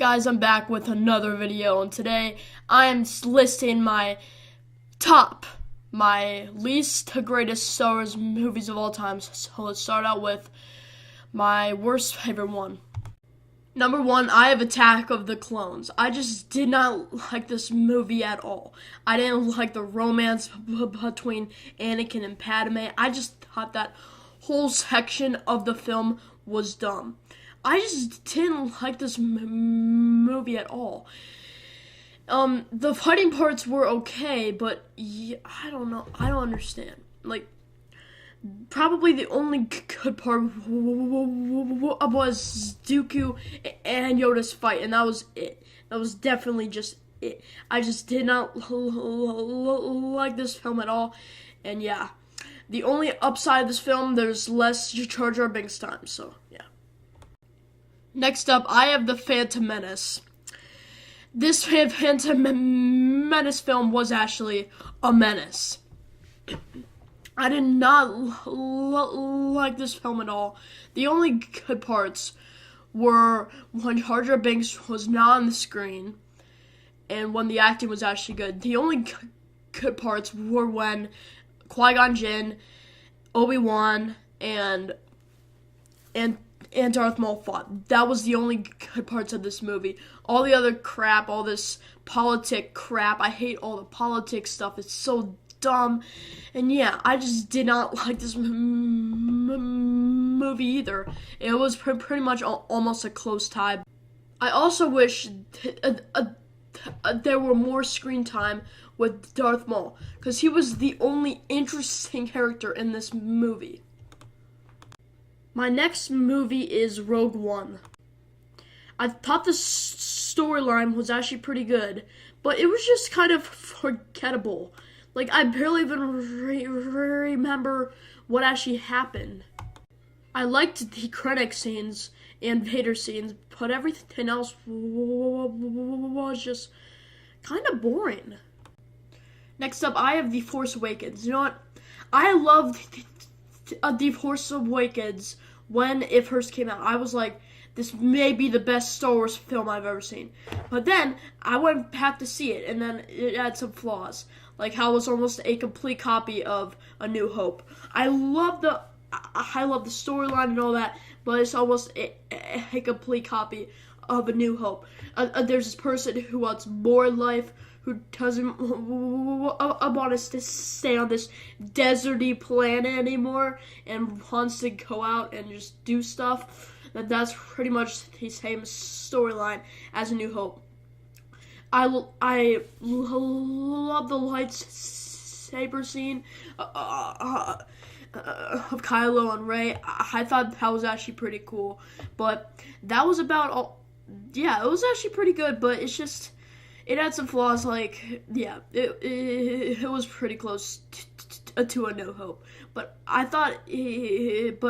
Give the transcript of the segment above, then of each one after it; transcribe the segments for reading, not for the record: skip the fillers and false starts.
Guys, I'm back with another video, and today I am listing my least to greatest Star Wars movies of all time. So let's start out with my worst favorite one. Number one, I have Attack of the Clones. I just did not like this movie at all. I didn't like the romance between Anakin and Padme. I just thought that whole section of the film was dumb. I just didn't like this movie at all. The fighting parts were okay, but yeah, I don't know. I don't understand. Like, probably the only good part was Dooku and Yoda's fight, and that was it. That was definitely just it. I just did not like this film at all, and yeah. The only upside of this film, there's less Jar Jar Binks time, so yeah. Next up, I have The Phantom Menace. This Phantom Menace film was actually a menace. I did not like this film at all. The only good parts were when Jar Jar Binks was not on the screen and when the acting was actually good. The only good parts were when Qui-Gon Jinn, Obi-Wan, and Darth Maul fought. That was the only good parts of this movie. All the other crap, all this politic crap, I hate all the politics stuff. It's so dumb. And yeah, I just did not like this movie either. It was pretty much almost a close tie. I also wish there were more screen time with Darth Maul, because he was the only interesting character in this movie. My next movie is Rogue One. I thought the storyline was actually pretty good, but it was just kind of forgettable. Like, I barely even remember what actually happened. I liked the credit scenes and Vader scenes, but everything else was just kind of boring. Next up, I have The Force Awakens. You know what? I loved The Force Awakens when it first came out. I was like, this may be the best Star Wars film I've ever seen. But then I went back to see it, and then it had some flaws, like how it was almost a complete copy of A New Hope. I love the storyline and all that, but it's almost a complete copy of A New Hope. There's this person who wants more life, who doesn't want us to stay on this deserty planet anymore and wants to go out and just do stuff. That's pretty much the same storyline as A New Hope. I love the lightsaber scene of Kylo and Rey. I thought that was actually pretty cool, but that was about all. Yeah, it was actually pretty good, but it's just, it had some flaws. Like, yeah, it was pretty close to A New Hope, but I thought it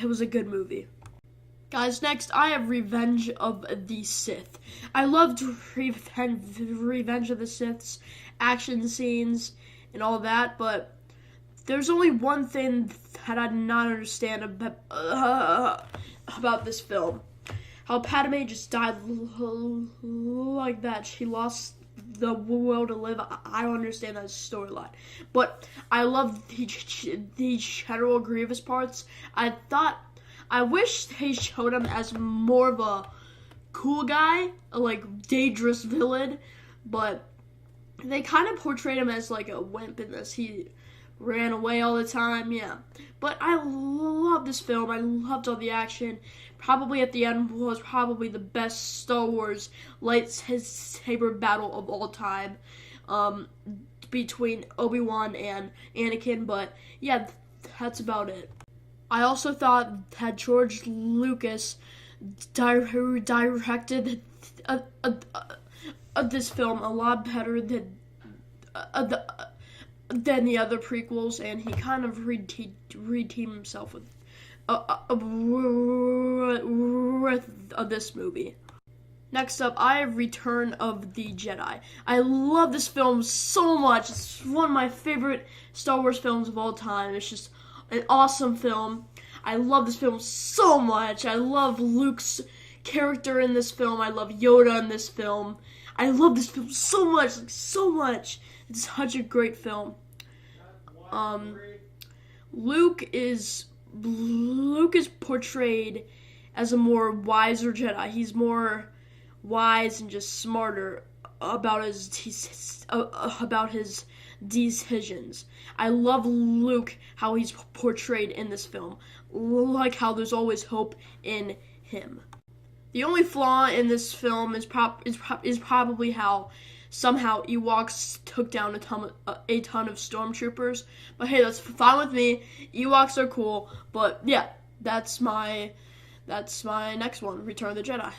was a good movie. Guys, next I have Revenge of the Sith. I loved Revenge of the Sith's action scenes and all that, but there's only one thing that I did not understand about this film. How Padme just died like that. She lost the will to live. I don't understand that storyline. But I love the General Grievous parts. I wish they showed him as more of a cool guy, a dangerous villain, but they kind of portrayed him as like a wimp in this. He ran away all the time, yeah. But I love this film. I loved all the action. Probably at the end was probably the best Star Wars lightsaber battle of all time, between Obi-Wan and Anakin. But yeah, that's about it. I also thought that George Lucas directed this film a lot better than the other prequels, and he kind of redeemed himself with this movie. Next up, I have Return of the Jedi. I love this film so much. It's one of my favorite Star Wars films of all time. It's just an awesome film. I love this film so much. I love Luke's character in this film. I love Yoda in this film. I love this film so much, like so much. It's such a great film. Luke is portrayed as a more wiser Jedi. He's more wise and just smarter about his decisions. I love Luke, how he's portrayed in this film. Like how there's always hope in him. The only flaw in this film is probably how somehow Ewoks took down a ton of stormtroopers. But hey, that's fine with me. Ewoks are cool. But yeah, that's my next one, Return of the Jedi.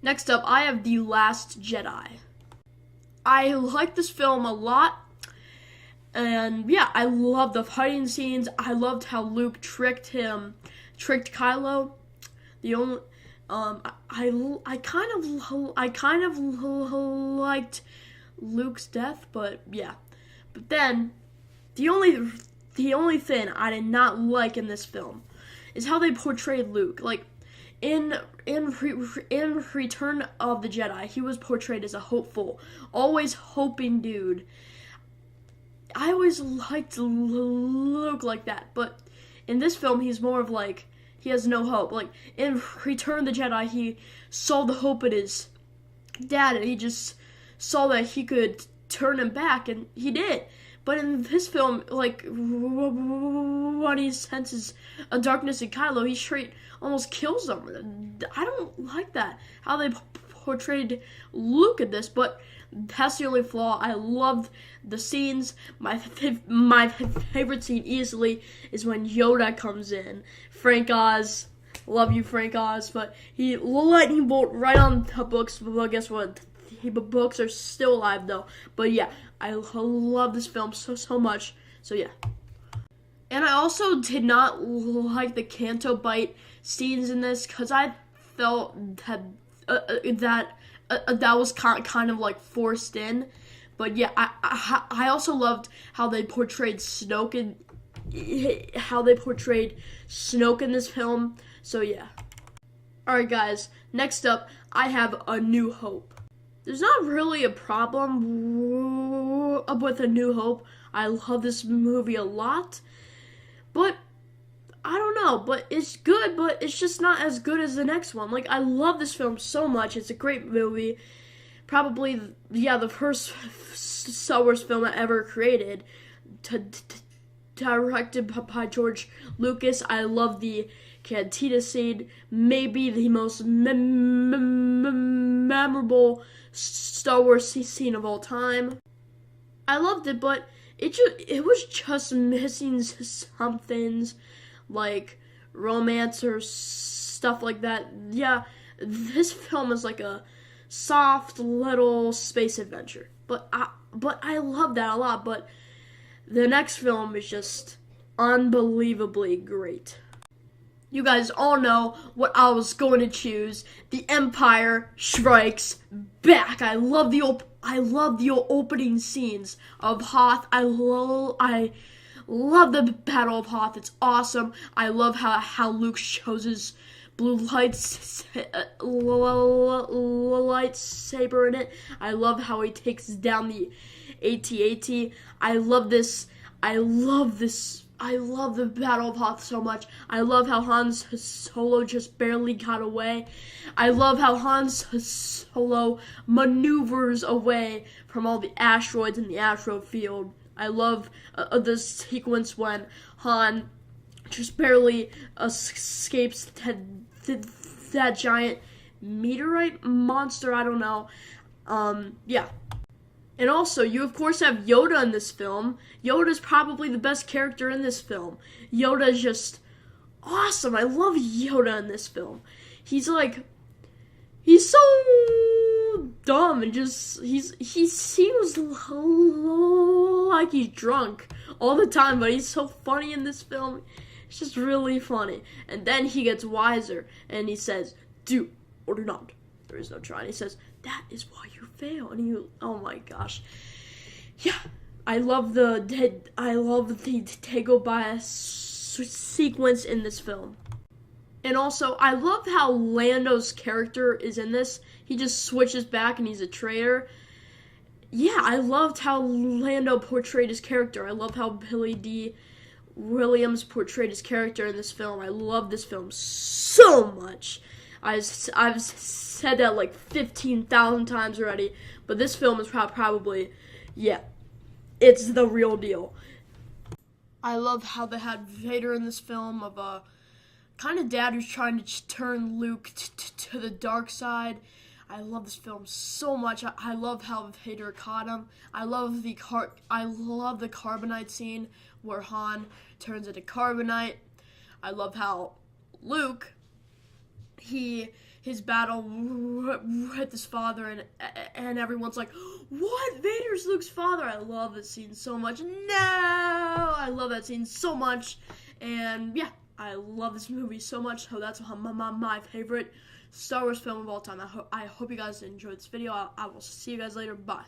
Next up, I have The Last Jedi. I like this film a lot. And yeah, I love the fighting scenes. I loved how Luke tricked Kylo. The only I kind of liked Luke's death, but yeah. But then the only thing I did not like in this film is how they portrayed Luke. Like in Return of the Jedi, he was portrayed as a hopeful, always hoping dude. I always liked Luke like that, but in this film, he's more of like, he has no hope. Like, in Return of the Jedi, he saw the hope in his dad, and he just saw that he could turn him back, and he did. But in this film, like, when he senses a darkness in Kylo, he straight almost kills him. I don't like that, how they portrayed Luke in this, but that's the only flaw. I loved the scenes. My favorite scene easily is when Yoda comes in. Frank Oz, love you, Frank Oz, but he lightning bolt right on the books. Well, guess what? The books are still alive though. But yeah, I love this film so much. So yeah. And I also did not like the Canto Bight scenes in this because I felt that that was kind of like forced in. But yeah, I also loved how they portrayed Snoke in this film. So yeah. Alright guys, next up I have A New Hope. There's not really a problem with A New Hope. I love this movie a lot. But I don't know, but it's good, but it's just not as good as the next one. Like, I love this film so much. It's a great movie. Probably, yeah, the first Star Wars film I ever created. Directed by George Lucas. I love the Cantina scene. Maybe the most memorable Star Wars scene of all time. I loved it, but it was just missing some things, like romance or stuff like that. Yeah, this film is like a soft little space adventure. But I love that a lot. But the next film is just unbelievably great. You guys all know what I was going to choose. The Empire Strikes Back. I love the opening scenes of Hoth. I love the Battle of Hoth. It's awesome. I love how Luke shows his blue lightsaber in it. I love how he takes down the AT-AT. I love the Battle of Hoth so much. I love how Han Solo just barely got away. I love how Han Solo maneuvers away from all the asteroids in the asteroid field. I love the sequence when Han just barely escapes that giant meteorite monster. I don't know. Yeah. And also, you of course have Yoda in this film. Yoda's probably the best character in this film. Yoda's just awesome. I love Yoda in this film. He's so dumb and just, he seems like he's drunk all the time, but he's so funny in this film. It's just really funny. And then he gets wiser and he says, do or do not. There is no try. And he says, that is why you fail. And you, oh my gosh. Yeah. I love the Dagobah sequence in this film. And also, I love how Lando's character is in this. He just switches back and he's a traitor. Yeah, I loved how Lando portrayed his character. I love how Billy D. Williams portrayed his character in this film. I love this film so much. I've said that like 15,000 times already, but this film is probably, yeah, it's the real deal. I love how they had Vader in this film of a kind of dad who's trying to turn Luke to the dark side. I love this film so much. I love how Vader caught him. I love the carbonite scene where Han turns into carbonite. I love how Luke, his battle with his father, and everyone's like, what? Vader's Luke's father. I love this scene so much. No, I love that scene so much. And yeah, I love this movie so much. So that's my favorite Star Wars film of all time. I hope you guys enjoyed this video. I will see you guys later. Bye.